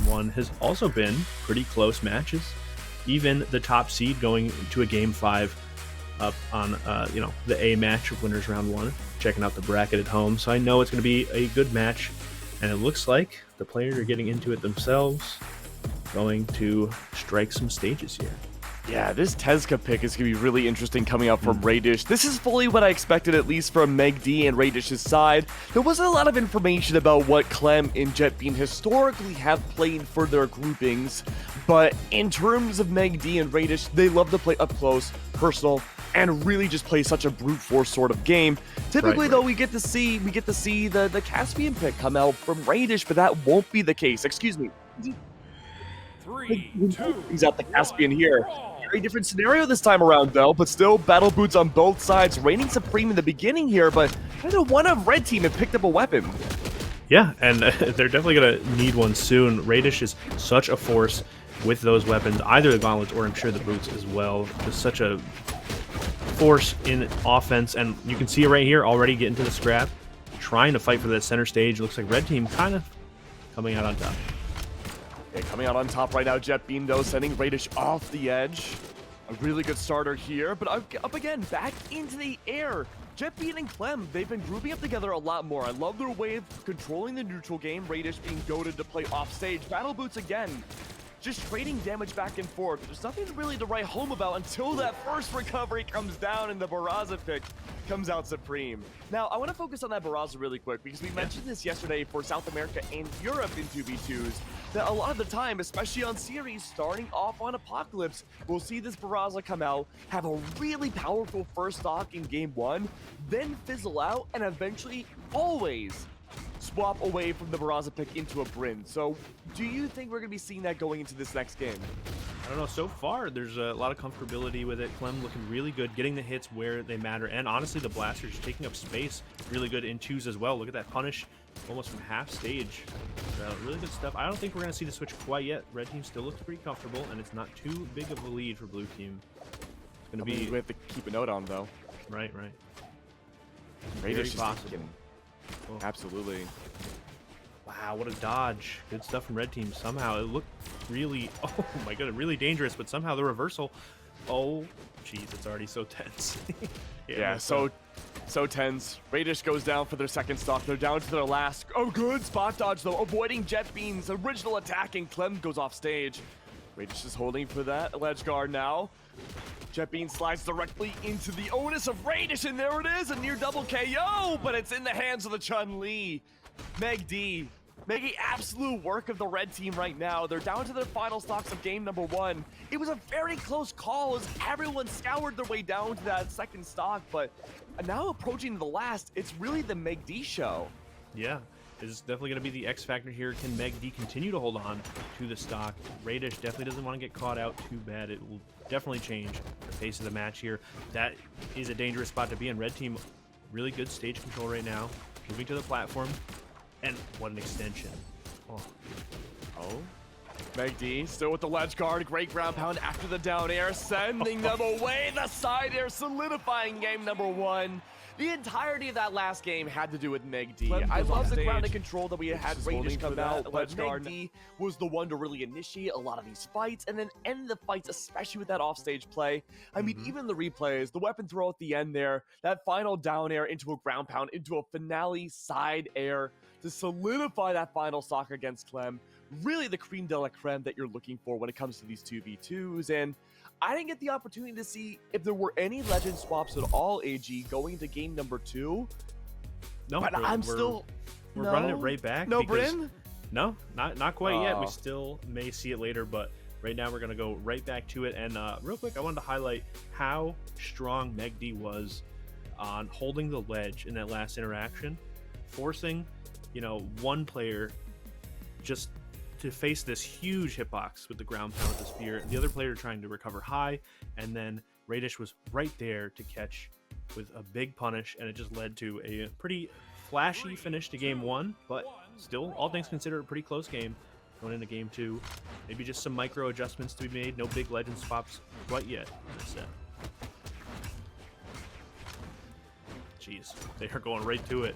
one has also been pretty close matches. Even the top seed going to a game 5 up on the A match of winners round 1. Checking out the bracket at home, so I know it's going to be a good match, and it looks like the players are getting into it themselves, going to strike some stages here. Yeah, this Tezca pick is going to be really interesting coming out from Raydish. This is fully what I expected, at least from megD and Raydish's side. There wasn't a lot of information about what Clem and JetBean historically have played for their groupings, but in terms of megD and Raydish, they love to play up close, personal, and really just play such a brute force sort of game. Typically, though, we get to see the Caspian pick come out from Raydish, but that won't be the case. Excuse me. 3, 2, He's out the Caspian here. Very different scenario this time around, though, but still battle boots on both sides, reigning supreme in the beginning here, but neither one of red team have picked up a weapon. Yeah, and they're definitely going to need one soon. Raydish is such a force with those weapons, either the gauntlets or I'm sure the boots as well. Just such a force in offense, and you can see it right here already getting to the scrap, trying to fight for that center stage. Looks like red team kind of coming out on top. Coming out on top right now, JetBean, though, sending Raydish off the edge. A really good starter here, but up again, back into the air. JetBean and Clem, they've been grouping up together a lot more. I love their way of controlling the neutral game, Raydish being goaded to play off stage. Battle boots again, just trading damage back and forth. There's nothing really to write home about until that first recovery comes down and the Barraza pick comes out supreme. Now, I want to focus on that Barraza really quick because we mentioned this yesterday for South America and Europe in 2v2s, that a lot of the time, especially on series starting off on Apocalypse, we'll see this Barraza come out, have a really powerful first stock in game 1, then fizzle out, and eventually always swap away from the Barraza pick into a Bryn. So, do you think we're going to be seeing that going into this next game? I don't know. So far, there's a lot of comfortability with it. Clem looking really good, getting the hits where they matter, and honestly, the blasters taking up space really good in 2s as well. Look at that punish almost from half stage. Really good stuff. I don't think we're going to see the switch quite yet. Red team still looks pretty comfortable, and it's not too big of a lead for blue team. It's going to be... we have to keep a note on, though. Right. Raydish is possible. Oh. Absolutely. Wow, what a dodge. Good stuff from red team. Somehow it looked really, oh my god, really dangerous, but somehow the reversal, oh, jeez, it's already so tense. yeah, so tense. Raydish goes down for their second stock. They're down to their last. Oh, good spot dodge, though, avoiding JetBean's original attack, and Clem goes off stage. Raydish is holding for that ledge guard now. JetBean slides directly into the onus of Raydish, and there it is, a near double KO, but it's in the hands of the Chun-Li. megD making absolute work of the red team right now. They're down to their final stocks of game number 1. It was a very close call as everyone scoured their way down to that second stock, but now approaching the last, it's really the megD show. Yeah, this is definitely going to be the X factor here. Can megD continue to hold on to the stock? Raydish definitely doesn't want to get caught out too bad. It will definitely change the pace of the match here. That is a dangerous spot to be in. Red team, really good stage control right now. Moving to the platform. And what an extension. Oh. megD still with the ledge guard. Great ground pound after the down air, sending them away. The side air solidifying game number 1. The entirety of that last game had to do with megD. I love the ground and control that we had Raydish come out, but megD was the one to really initiate a lot of these fights and then end the fights, especially with that offstage play. I mean, even the replays, the weapon throw at the end there, that final down air into a ground pound, into a finale side air to solidify that final stock against Clem. Really the cream de la creme that you're looking for when it comes to these 2v2s, and I didn't get the opportunity to see if there were any legend swaps at all, AG, going into game number 2. No, but we're running it right back. No Bryn? No, not quite yet. We still may see it later, but right now we're going to go right back to it. And real quick, I wanted to highlight how strong megD was on holding the ledge in that last interaction, forcing, one player just to face this huge hitbox with the ground pound with the spear, the other player trying to recover high, and then Raydish was right there to catch with a big punish, and it just led to a pretty flashy finish to game 1, but still, all things considered, a pretty close game going into game 2. Maybe just some micro adjustments to be made. No big legend swaps quite yet in this set. Jeez, they are going right to it.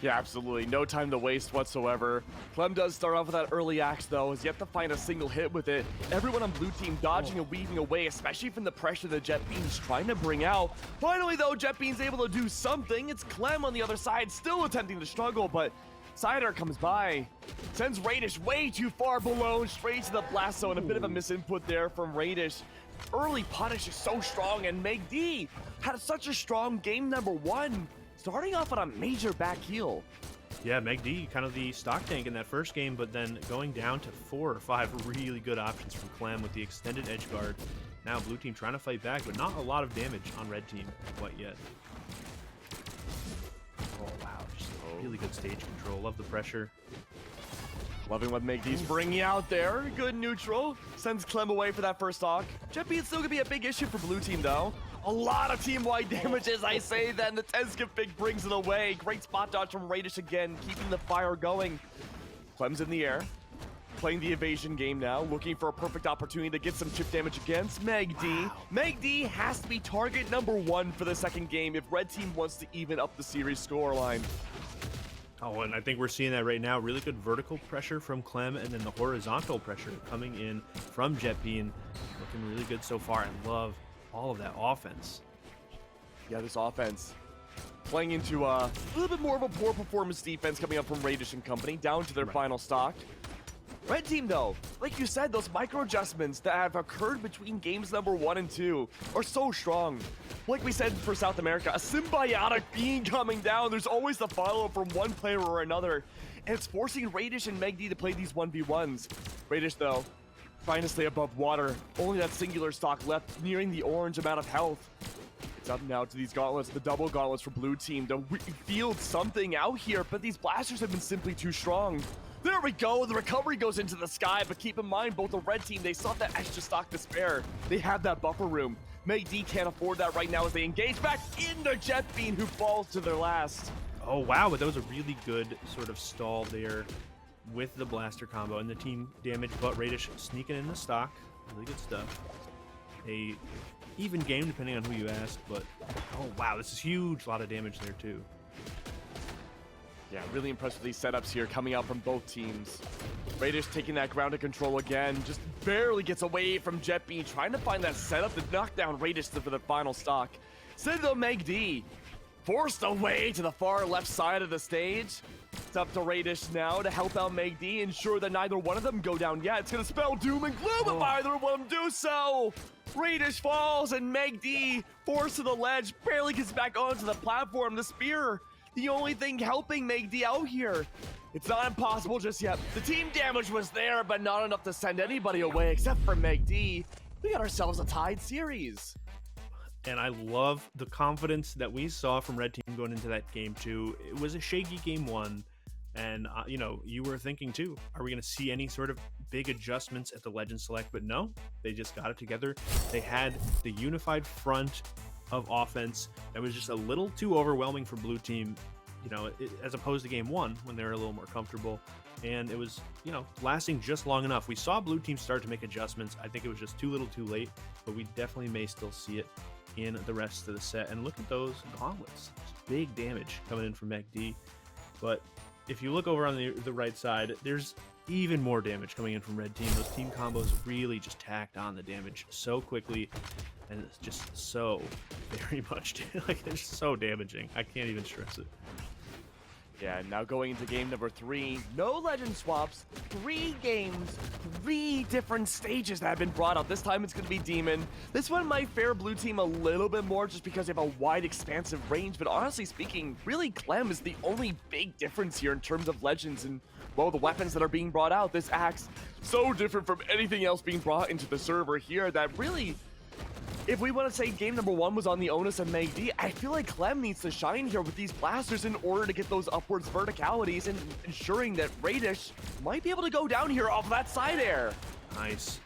Yeah, absolutely. No time to waste whatsoever. Clem does start off with that early axe, though, has yet to find a single hit with it. Everyone on blue team dodging and weaving away, especially from the pressure that Jet Bean's trying to bring out. Finally, though, Jet Bean's able to do something. It's Clem on the other side, still attempting to struggle, but Cider comes by, sends Raydish way too far below, straight to the blast zone. A bit of a misinput there from Raydish. Early punish is so strong, and megD had such a strong game number 1. Starting off on a major back heel. Yeah, megD, kind of the stock tank in that first game, but then going down to 4 or 5 really good options from Clem with the extended edge guard. Now blue team trying to fight back, but not a lot of damage on red team quite yet. Oh, wow, just really good stage control. Love the pressure. Loving what megD's bringing out there. Good neutral. Sends Clem away for that first stock. Jet Bean's still going to be a big issue for blue team, though. A lot of team-wide damage, as I say, then the Tezgafig brings it away. Great spot dodge from Raydish again, keeping the fire going. Clem's in the air, playing the evasion game now, looking for a perfect opportunity to get some chip damage against megD. Wow. megD has to be target number 1 for the second game if red team wants to even up the series scoreline. Oh, and I think we're seeing that right now. Really good vertical pressure from Clem, and then the horizontal pressure coming in from Jet Bean. Looking really good so far. I love all of that offense. Yeah, this offense playing into a little bit more of a poor performance defense coming up from Raydish and company, down to their final stock. Red team, though, like you said, those micro adjustments that have occurred between games number 1 and 2 are so strong. Like we said for South America, a symbiotic being coming down. There's always the follow-up from one player or another, and it's forcing Raydish and megD to play these 1v1s. Raydish, though, trying to stay above water. Only that singular stock left, nearing the orange amount of health. It's up now to these gauntlets, the double gauntlets for blue team to field something out here, but these blasters have been simply too strong. There we go, the recovery goes into the sky, but keep in mind, both the red team, they still have that extra stock to spare. They have that buffer room. megD can't afford that right now as they engage back into Jet Bean, who falls to their last. Oh, wow, but that was a really good sort of stall there with the blaster combo and the team damage, but Raydish sneaking in the stock. Really good stuff. A even game depending on who you ask, but oh wow, this is huge. A lot of damage there too. Yeah, really impressed with these setups here coming out from both teams. Raydish taking that grounded control again, just barely gets away from Jet Bean, trying to find that setup to knock down Raydish for the final stock. Instead though, megD forced away to the far left side of the stage. It's up to Raydish now to help out megD, ensure that neither one of them go down yet. It's going to spell doom and gloom if either one of them do so. Raydish falls and megD, forced to the ledge, barely gets back onto the platform. The spear, the only thing helping megD out here. It's not impossible just yet. The team damage was there, but not enough to send anybody away except for megD. We got ourselves a tied series. And I love the confidence that we saw from Red Team going into that game 2. It was a shaky game 1, and you know, you were thinking too, are we going to see any sort of big adjustments at the Legend Select? But no, they just got it together. They had the unified front of offense that was just a little too overwhelming for Blue Team, you know, as opposed to game 1 when they were a little more comfortable. And it was, you know, lasting just long enough. We saw Blue Team start to make adjustments. I think it was just too little too late, but we definitely may still see it in the rest of the set. And look at those gauntlets. Just big damage coming in from megD. But if you look over on the right side, there's even more damage coming in from Red Team. Those team combos really just tacked on the damage so quickly, and it's just so very much like it's so damaging. I can't even stress it. Yeah, now going into game number 3, no legend swaps, 3 games, 3 different stages that have been brought up. This time it's going to be Demon. This one might fare Blue Team a little bit more just because they have a wide, expansive range, but honestly speaking, really Clem is the only big difference here in terms of legends and, well, the weapons that are being brought out. This axe, so different from anything else being brought into the server here that really, if we want to say game number 1 was on the onus of megD, I feel like Clem needs to shine here with these blasters in order to get those upwards verticalities and ensuring that Raydish might be able to go down here off that side air. Nice.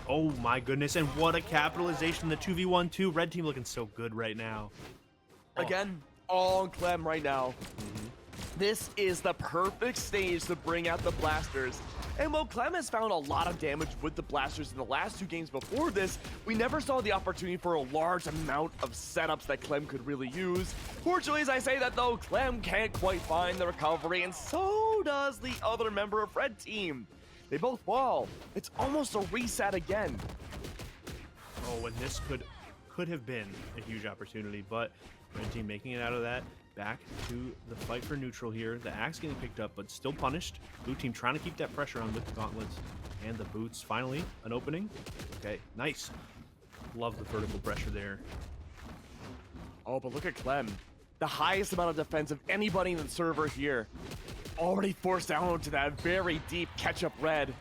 Oh my goodness, and what a capitalization. The 2v1 2. Red Team looking so good right now. Again, all on Clem right now. This is the perfect stage to bring out the blasters. And while Clem has found a lot of damage with the blasters in the last 2 games before this, we never saw the opportunity for a large amount of setups that Clem could really use. Fortunately, as I say that though, Clem can't quite find the recovery, and so does the other member of Red Team. They both fall. It's almost a reset again. Oh, and this could have been a huge opportunity, but Red Team making it out of that. Back to the fight for neutral here. The axe getting picked up, but still punished. Blue Team trying to keep that pressure on with the gauntlets and the boots. Finally, an opening. Okay, nice. Love the vertical pressure there. Oh, but look at Clem. The highest amount of defense of anybody in the server here. Already forced down to that very deep catch-up red.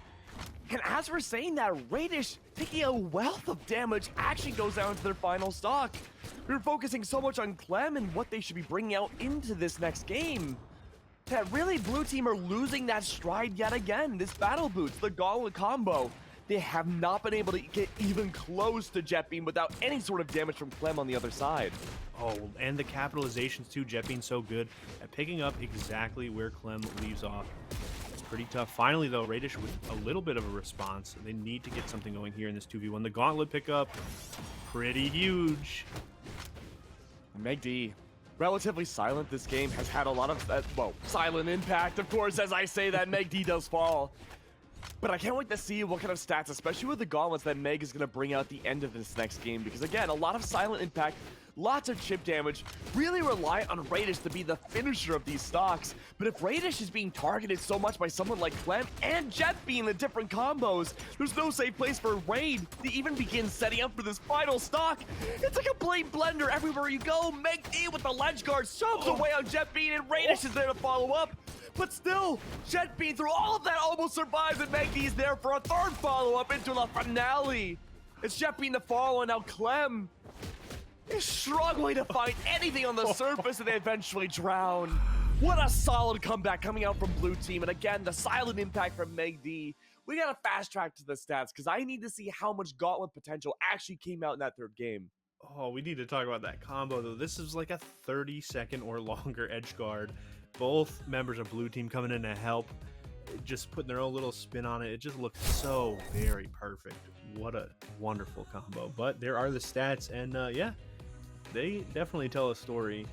And as we're saying that, Raydish taking a wealth of damage actually goes down to their final stock. We're focusing so much on Clem and what they should be bringing out into this next game, that really Blue Team are losing that stride yet again. This battle boots, the gauntlet combo, they have not been able to get even close to Jet Beam without any sort of damage from Clem on the other side. Oh, and the capitalizations too. Jet being so good at picking up exactly where Clem leaves off. It's pretty tough. Finally, though, Raydish with a little bit of a response. They need to get something going here in this 2v1. The gauntlet pickup, pretty huge. megD, relatively silent this game, has had a lot of, silent impact, of course, as I say that megD does fall. But I can't wait to see what kind of stats, especially with the gauntlets, that Meg is going to bring out at the end of this next game. Because again, a lot of silent impact, lots of chip damage, really reliant on Raydish to be the finisher of these stocks. But if Raydish is being targeted so much by someone like Clem and Jet Beam in different combos, there's no safe place for Raid to even begin setting up for this final stock. It's a complete blender everywhere you go. megD with the ledge guard shoves away on Jet Beam, and Raydish is there to follow up. But still, Jet Beam through all of that almost survives, and megD is there for a third follow-up into the finale. It's Jet Beam to follow, and now Clem is struggling to find anything on the surface, and they eventually drown. What a solid comeback coming out from Blue Team, and again, the silent impact from megD. We gotta fast track to the stats, because I need to see how much gauntlet potential actually came out in that third game. Oh, we need to talk about that combo, though. This is like a 30-second or longer edge guard. Both members of Blue Team coming in to help, just putting their own little spin on it. It just looks so very perfect. What a wonderful combo. But there are the stats, and yeah, they definitely tell a story.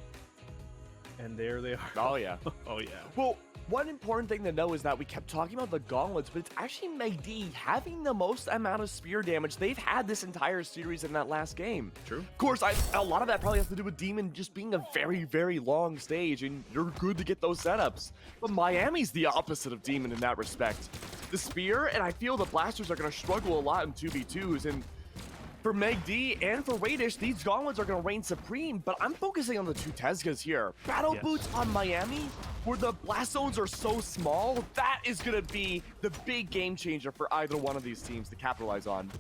And there they are. Oh, yeah. Oh, yeah. Well, one important thing to know is that we kept talking about the gauntlets, but it's actually megD having the most amount of spear damage they've had this entire series in that last game. True. Of course, a lot of that probably has to do with Demon just being a very, very long stage, and you're good to get those setups. But Miami's the opposite of Demon in that respect. The spear, and I feel the blasters are going to struggle a lot in 2v2s, and for megD and for Raydish, these gauntlets are going to reign supreme, but I'm focusing on the two Tezcas here. Battle boots on Miami, where the blast zones are so small, that is going to be the big game changer for either one of these teams to capitalize on.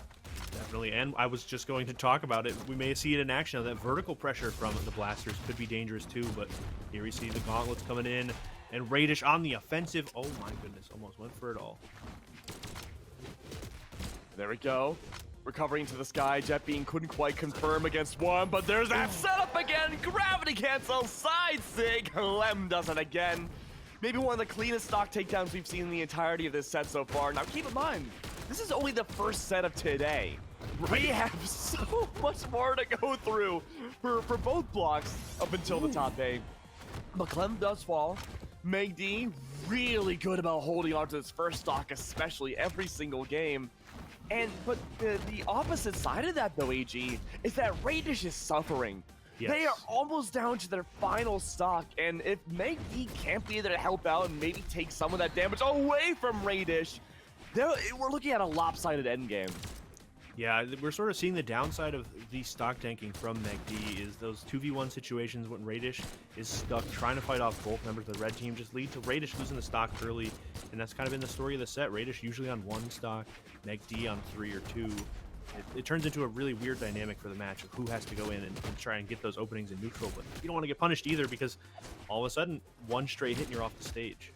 Definitely, and I was just going to talk about it. We may see it in action. That vertical pressure from the blasters could be dangerous too, but here we see the gauntlets coming in, and Raydish on the offensive. Oh my goodness, almost went for it all. There we go. Recovering to the sky, Jet Beam couldn't quite confirm against one, but there's that setup again! Gravity cancel, side sig, Clem does it again. Maybe one of the cleanest stock takedowns we've seen in the entirety of this set so far. Now keep in mind, this is only the first set of today. We have so much more to go through for both blocks up until the top 8. But Clem does fall. megD really good about holding on to this first stock, especially every single game. But the opposite side of that, though, AG, is that Raydish is suffering. Yes. They are almost down to their final stock, and if megD can't be there to help out and maybe take some of that damage away from Raydish, we're looking at a lopsided endgame. Yeah, we're sort of seeing the downside of the stock tanking from megD is those 2v1 situations when Raydish is stuck trying to fight off both members of the red team just lead to Raydish losing the stock early, and that's kind of been the story of the set. Raydish usually on 1 stock, megD on 3 or 2. It turns into a really weird dynamic for the match of who has to go in and try and get those openings in neutral, but you don't want to get punished either because all of a sudden, one straight hit and you're off the stage.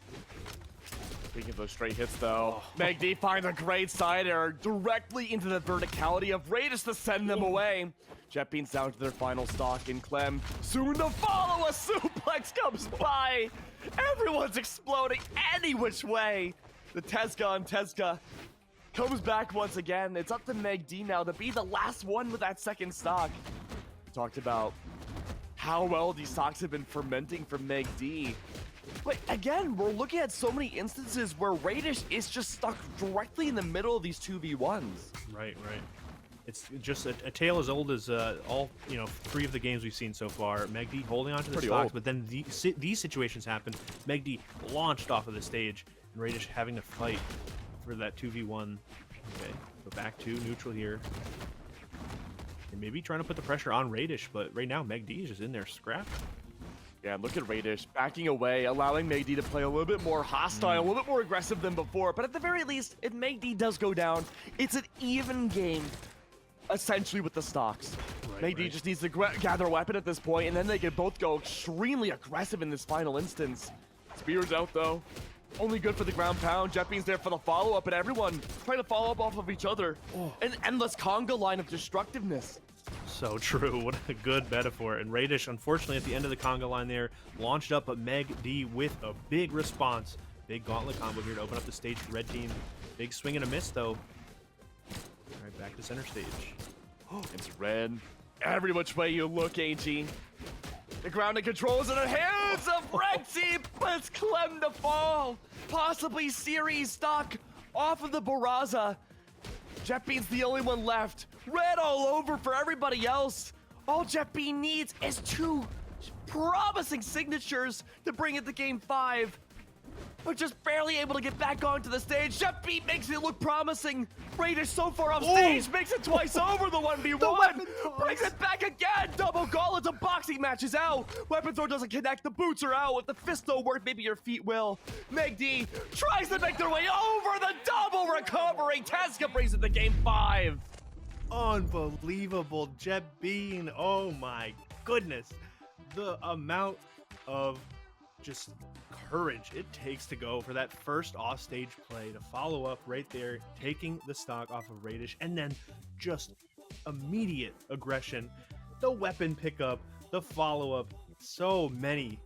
Speaking of those straight hits, though, megD finds a great side air directly into the verticality of Raydish to send them away. Jet Beam's down to their final stock, and Clem soon to follow. A suplex comes by. Everyone's exploding any which way. The Tezca on Tezca comes back once again. It's up to megD now to be the last one with that second stock. Talked about how well these stocks have been fermenting for megD. But again, we're looking at so many instances where Raydish is just stuck directly in the middle of these 2v1s. Right. It's just a tale as old as all, 3 of the games we've seen so far. megD holding on to the stocks, but then these situations happen. megD launched off of the stage, and Raydish having to fight for that 2v1. Okay, go back to neutral here. And maybe trying to put the pressure on Raydish, but right now megD is just in there scrap. Yeah, look at Raydish backing away, allowing megD to play a little bit more hostile, a little bit more aggressive than before. But at the very least, if megD does go down, it's an even game, essentially, with the stocks. megD just needs to gather a weapon at this point, and then they can both go extremely aggressive in this final instance. Spear's out, though. Only good for the ground pound. JetBean's there for the follow-up, and everyone trying to follow up off of each other. An endless conga line of destructiveness. So true. What a good metaphor. And Raydish, unfortunately, at the end of the conga line there, launched up, but megD with a big response. Big gauntlet combo here to open up the stage for red team. Big swing and a miss, though. All right, back to center stage. It's red. Every which way you look, AG. The ground and controls in the hands of red team, but it's Clem to fall. Possibly series stock off of the Barraza. JetBean's the only one left. Red all over for everybody else. All JetBean needs is 2 promising signatures to bring it to game 5. But just barely able to get back onto the stage. JetBean makes it look promising. Raydish so far off stage, makes it twice over the 1v1. Brings it back again. Double gauntlet, a boxing match is out. Weapon throw doesn't connect, the boots are out. If the fist don't work, maybe your feet will. megD tries to make their way over the double recovery. Tezca brings it to game 5. Unbelievable. JetBean. Oh my goodness. The amount of just courage it takes to go for that first offstage play to follow up right there, taking the stock off of Raydish, and then just immediate aggression, the weapon pickup, the follow-up, so many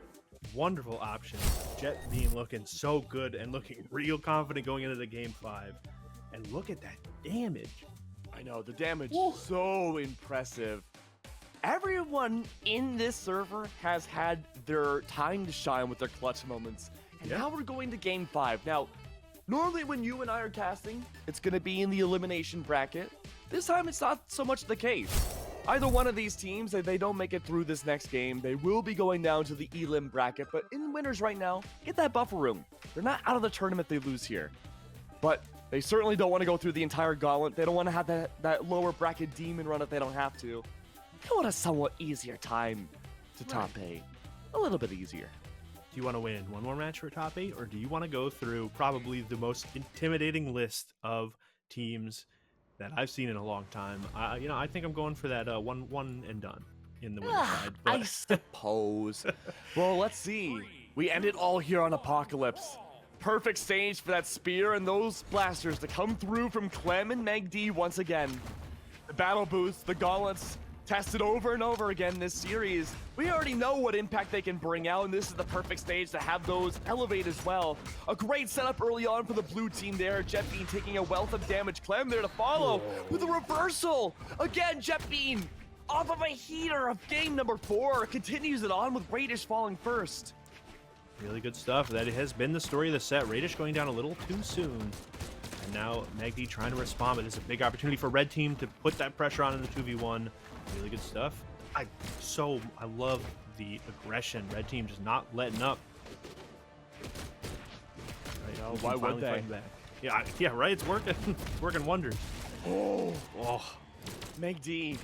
wonderful options. JetBean looking so good and looking real confident going into the game 5. And look at that damage. I know, the damage is so impressive. Everyone in this server has had their time to shine with their clutch moments. And now we're going to game 5. Now, normally when you and I are casting, it's going to be in the elimination bracket. This time it's not so much the case. Either one of these teams, if they don't make it through this next game, they will be going down to the elim bracket. But in winners right now, get that buffer room. They're not out of the tournament, they lose here. But they certainly don't want to go through the entire gauntlet. They don't want to have that lower bracket demon run if they don't have to. They want a somewhat easier time to top 8. A little bit easier. Do you want to win one more match for top 8, or do you want to go through probably the most intimidating list of teams that I've seen in a long time? I think I'm going for that one and done in the winning side. But... I suppose. Well, let's see. We end it all here on Apocalypse. Perfect stage for that spear and those blasters to come through from Clem and megD once again. The battle boosts, the gauntlets, tested over and over again this series. We already know what impact they can bring out, and this is the perfect stage to have those elevate as well. A great setup early on for the blue team there. JetBean taking a wealth of damage. Clem there to follow with a reversal. Again, JetBean off of a heater of game number 4. Continues it on with Raydish falling first. Really good stuff. That has been the story of the set. Raydish going down a little too soon. And now megD trying to respond, but it's a big opportunity for red team to put that pressure on in the 2v1. Really good stuff. I love the aggression. Red team just not letting up. Right, no, why would they? Yeah, right. It's working. It's working wonders. Oh, megD,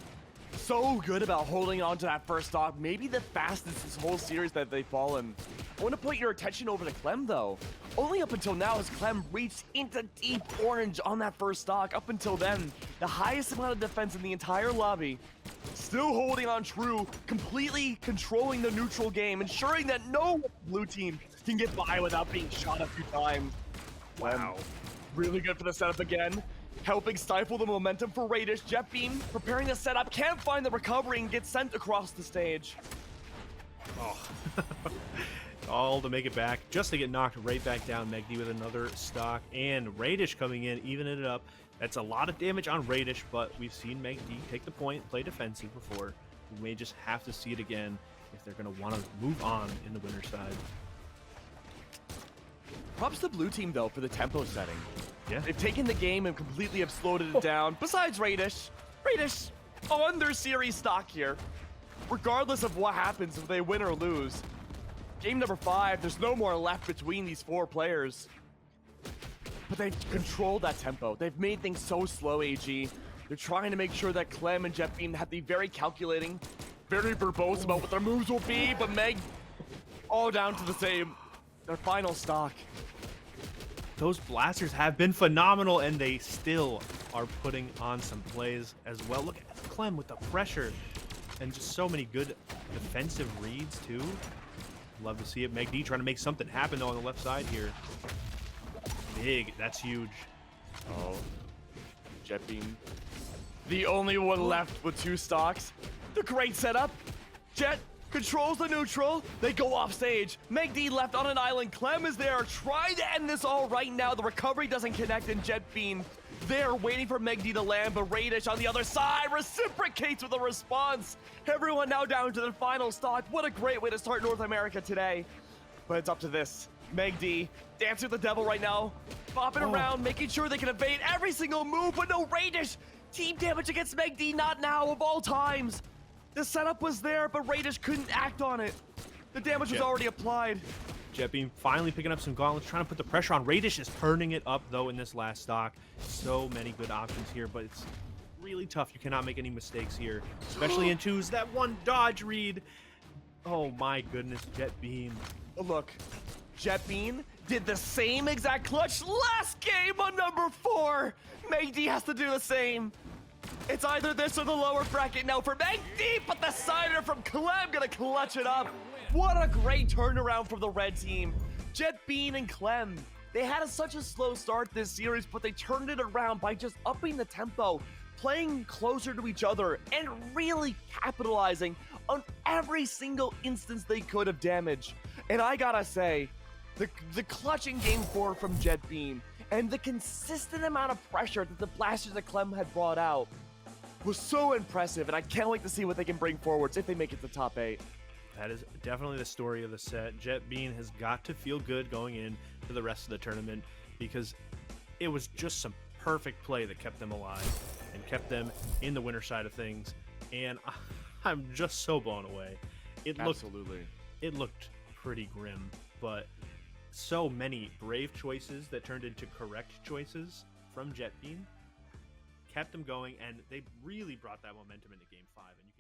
so good about holding on to that first stock. Maybe the fastest this whole series that they've fallen. I want to put your attention over to Clem, though. Only up until now has Clem reached into deep orange on that first stock. Up until then, the highest amount of defense in the entire lobby. Still holding on true, completely controlling the neutral game, ensuring that no blue team can get by without being shot a few times. Wow. Really good for the setup again. Helping stifle the momentum for Raydish. JetBean preparing the setup, can't find the recovery and gets sent across the stage. Oh. all to make it back, just to get knocked right back down. megD with another stock, and Raydish coming in, evening it up. That's a lot of damage on Raydish, but we've seen megD take the point, play defensive before. We may just have to see it again if they're going to want to move on in the winner's side. Props to the blue team, though, for the tempo setting. Yeah. They've taken the game and completely exploded it down. Besides Raydish. Raydish on their series stock here. Regardless of what happens, if they win or lose. Game number 5, there's no more left between these 4 players. But they've controlled that tempo. They've made things so slow, AG. They're trying to make sure that Clem and JetBeam have to be very calculating, very verbose about what their moves will be, but Meg, all down to the same. Their final stock. Those blasters have been phenomenal, and they still are putting on some plays as well. Look at Clem with the pressure and just so many good defensive reads, too. Love to see it. megD trying to make something happen, though, on the left side here. Big. That's huge. Oh. JetBeam. The only one left with 2 stocks. The great setup. Jet controls the neutral. They go off stage. megD left on an island. Clem is there trying to end this all right now. The recovery doesn't connect, and JetBeam there waiting for megD to land, but Raydish on the other side reciprocates with a response. Everyone now down to the final stock. What a great way to start North America today. But it's up to this. megD dancing with the devil right now. Bopping around, making sure they can evade every single move, but no Raydish. Team damage against megD, not now of all times. The setup was there, but Raydish couldn't act on it. The damage was already applied. JetBeam finally picking up some gauntlets, trying to put the pressure on. Raydish is turning it up, though, in this last stock. So many good options here, but it's really tough. You cannot make any mistakes here, especially in twos. That one dodge read. Oh, my goodness, JetBeam. Look, JetBeam did the same exact clutch last game on number 4. megD has to do the same. It's either this or the lower bracket now for megD, but the sider from Clem gonna clutch it up. What a great turnaround from the red team. JetBeam and Clem, they had such a slow start this series, but they turned it around by just upping the tempo, playing closer to each other, and really capitalizing on every single instance they could of damage. And I gotta say, the clutch in game 4 from JetBeam and the consistent amount of pressure that the blasters that Clem had brought out was so impressive, and I can't wait to see what they can bring forwards if they make it to top 8. That is definitely the story of the set. JetBeam has got to feel good going in to the rest of the tournament, because it was just some perfect play that kept them alive and kept them in the winner side of things. And I'm just so blown away. Absolutely. It looked pretty grim, but so many brave choices that turned into correct choices from JetBeam kept them going, and they really brought that momentum into game 5. And